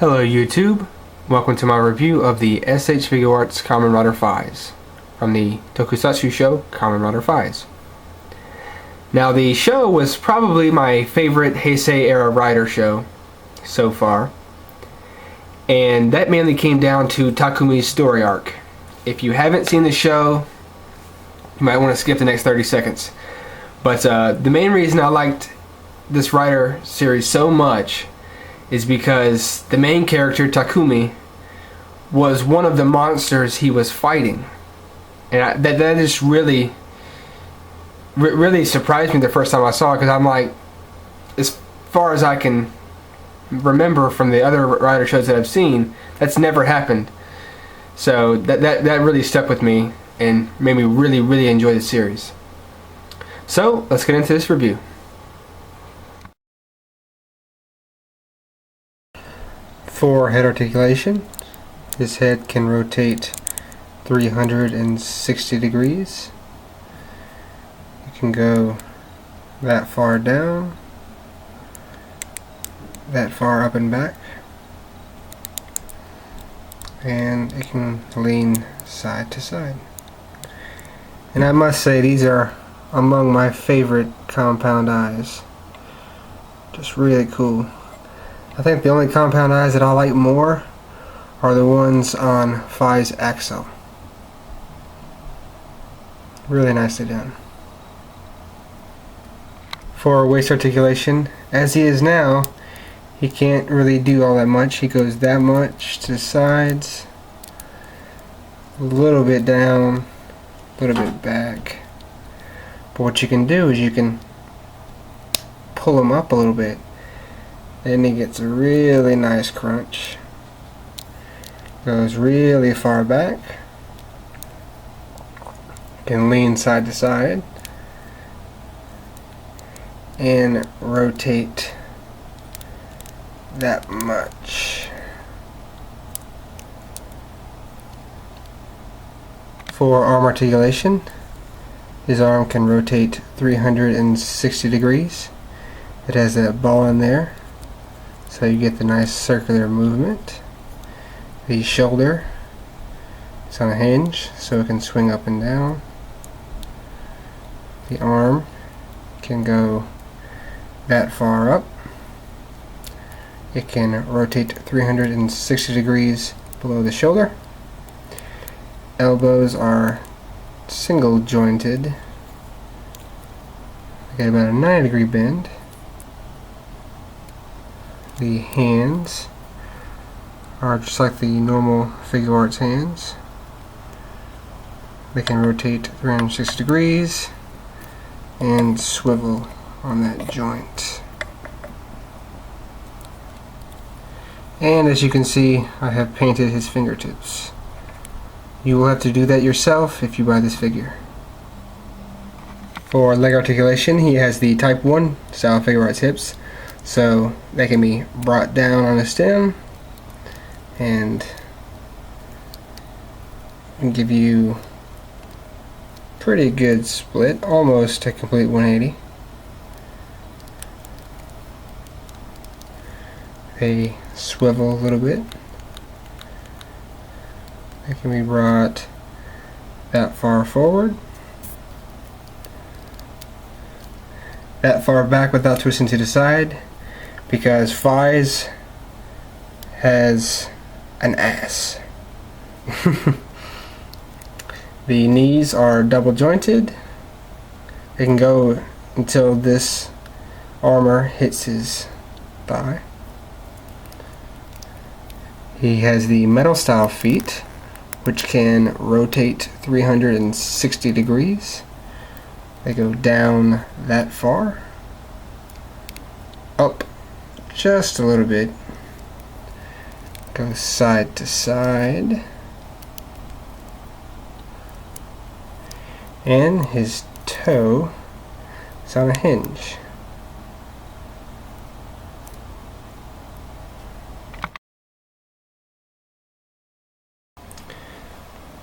Hello YouTube, welcome to my review of the SH Figuarts Kamen Rider Faiz from the Tokusatsu show Kamen Rider Faiz. Now the show was probably my favorite Heisei era Rider show so far, and that mainly came down to Takumi's story arc. If you haven't seen the show, you might want to skip the next 30 seconds. But the main reason I liked this Rider series so much is because the main character, Takumi, was one of the monsters he was fighting. And that just really surprised me the first time I saw it, because I'm like, as far as I can remember from the other Rider shows that I've seen, that's never happened. So that really stuck with me and made me really enjoy the series. So let's get into this review. For head articulation, his head can rotate 360 degrees. You can go that far down, that far up and back, and it can lean side to side. And I must say, these are among my favorite compound eyes. Just really cool. I think the only compound eyes that I like more are the ones on Faiz Axel. Really nicely done. For waist articulation, as he is now, he can't really do all that much. He goes that much to the sides, a little bit down, a little bit back. But what you can do is you can pull him up a little bit. Then he gets a really nice crunch. Goes really far back. Can lean side to side. And rotate that much. For arm articulation, his arm can rotate 360 degrees. It has that ball in there, so you get the nice circular movement. The shoulder is on a hinge, so it can swing up and down. The arm can go that far up. It can rotate 360 degrees below the shoulder. Elbows are single jointed. They get about a 90-degree bend. The hands are just like the normal Figuarts hands. They can rotate 360 degrees and swivel on that joint. And as you can see, I have painted his fingertips. You will have to do that yourself if you buy this figure. For leg articulation, he has the Type 1 style Figuarts hips, so they can be brought down on a stem and give you pretty good split, almost a complete 180. They swivel a little bit. They can be brought that far forward, that far back without twisting to the side, because Faiz has an ass. The knees are double jointed. They can go until this armor hits his thigh. He has the metal style feet, which can rotate 360 degrees. They go down that far, up just a little bit, go side to side, and his toe is on a hinge.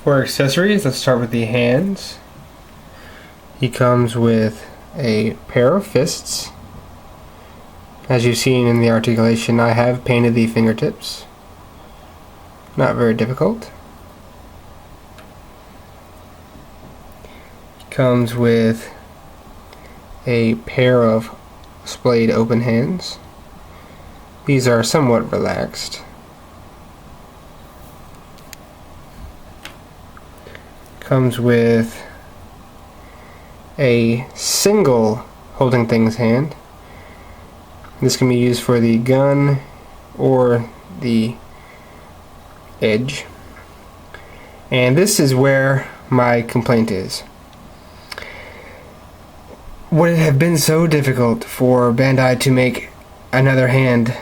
For accessories, let's start with the hands. He comes with a pair of fists, As you've seen in the articulation, I have painted the fingertips. Not very difficult. Comes with a pair of splayed open hands. These are somewhat relaxed. Comes with a single holding things hand. This can be used for the gun or the edge. And this is where my complaint is. Would it have been so difficult for Bandai to make another hand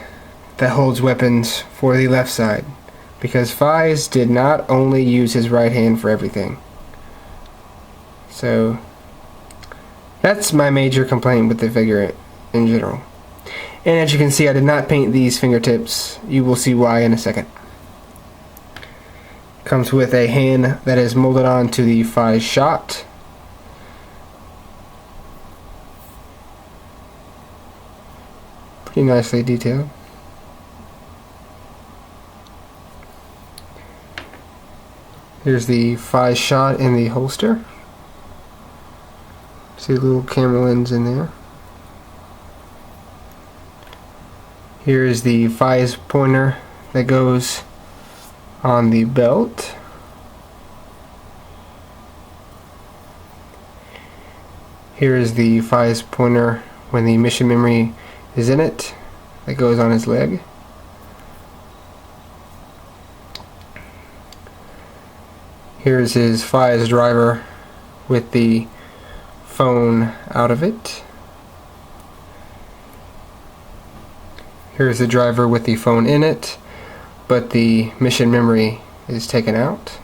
that holds weapons for the left side? Because Faiz did not only use his right hand for everything. So that's my major complaint with the figure in general. And as you can see, I did not paint these fingertips. You will see why in a second. Comes with a hand that is molded onto the Faiz shot. Pretty nicely detailed. Here's the Faiz shot in the holster. See the little camera lens in there. Here is the Faiz pointer that goes on the belt. Here is the Faiz pointer when the mission memory is in it, that goes on his leg. Here is his Faiz driver with the phone out of it. Here's the driver with the phone in it, but the mission memory is taken out.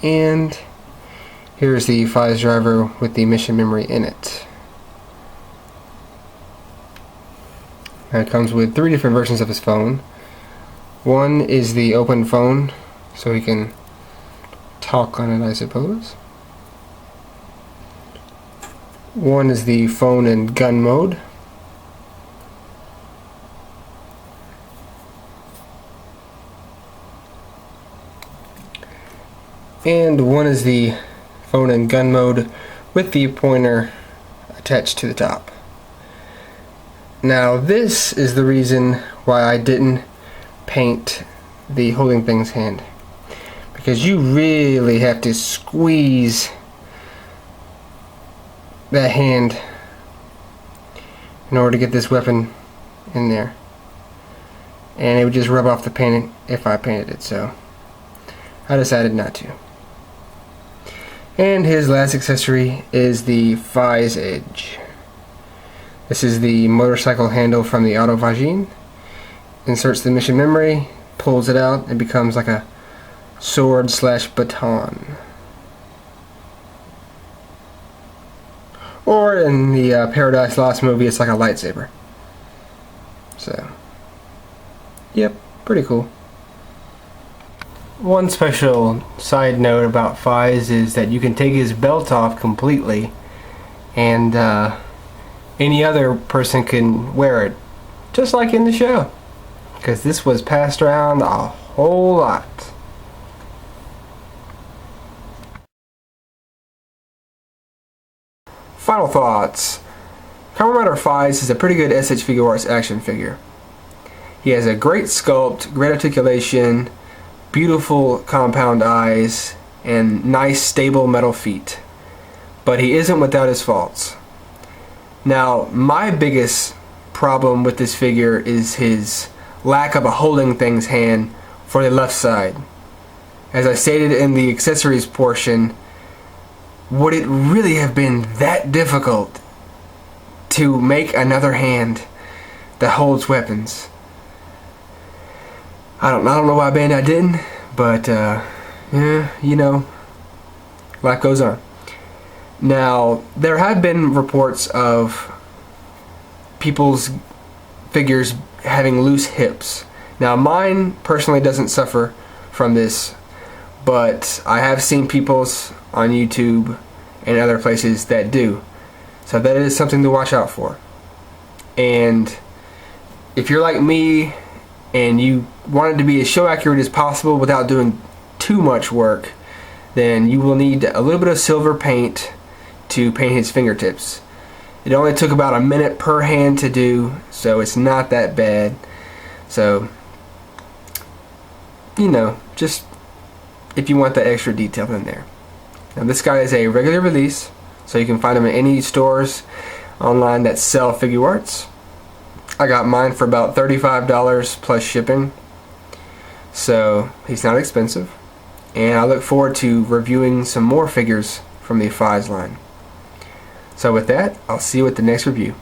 And here's the Faiz driver with the mission memory in it. Now it comes with 3 different versions of his phone. One is the open phone, so he can talk on it, I suppose. One is the phone in gun mode. And one is the phone in gun mode with the pointer attached to the top. Now this is the reason why I didn't paint the holding things hand, because you really have to squeeze that hand in order to get this weapon in there, and it would just rub off the paint if I painted it, so I decided not to. And his last accessory is the Faiz edge. This is the motorcycle handle from the auto vagine. Inserts the mission memory, pulls it out, and becomes like a sword slash baton. Or in the Paradise Lost movie, it's like a lightsaber. So, yep, pretty cool. One special side note about Faiz is that you can take his belt off completely, and any other person can wear it, just like in the show, because this was passed around a whole lot. Final thoughts. Kamen Rider Faiz is a pretty good SH Figuarts action figure. He has a great sculpt, great articulation, beautiful compound eyes, and nice stable metal feet. But he isn't without his faults. Now, my biggest problem with this figure is his lack of a holding things hand for the left side. As I stated in the accessories portion, would it really have been that difficult to make another hand that holds weapons? I don't know why Bandai didn't, but yeah, you know, life goes on. Now, there have been reports of people's figures having loose hips. Now, mine personally doesn't suffer from this, but I have seen people's on YouTube and other places that do. So that is something to watch out for. And if you're like me and you want it to be as show accurate as possible without doing too much work, then you will need a little bit of silver paint to paint his fingertips. It only took about a minute per hand to do, so it's not that bad. So, you know, just if you want that extra detail in there. Now this guy is a regular release, so you can find him in any stores online that sell Figuarts. I got mine for about $35 plus shipping, so he's not expensive. And I look forward to reviewing some more figures from the Faiz line. So with that, I'll see you at the next review.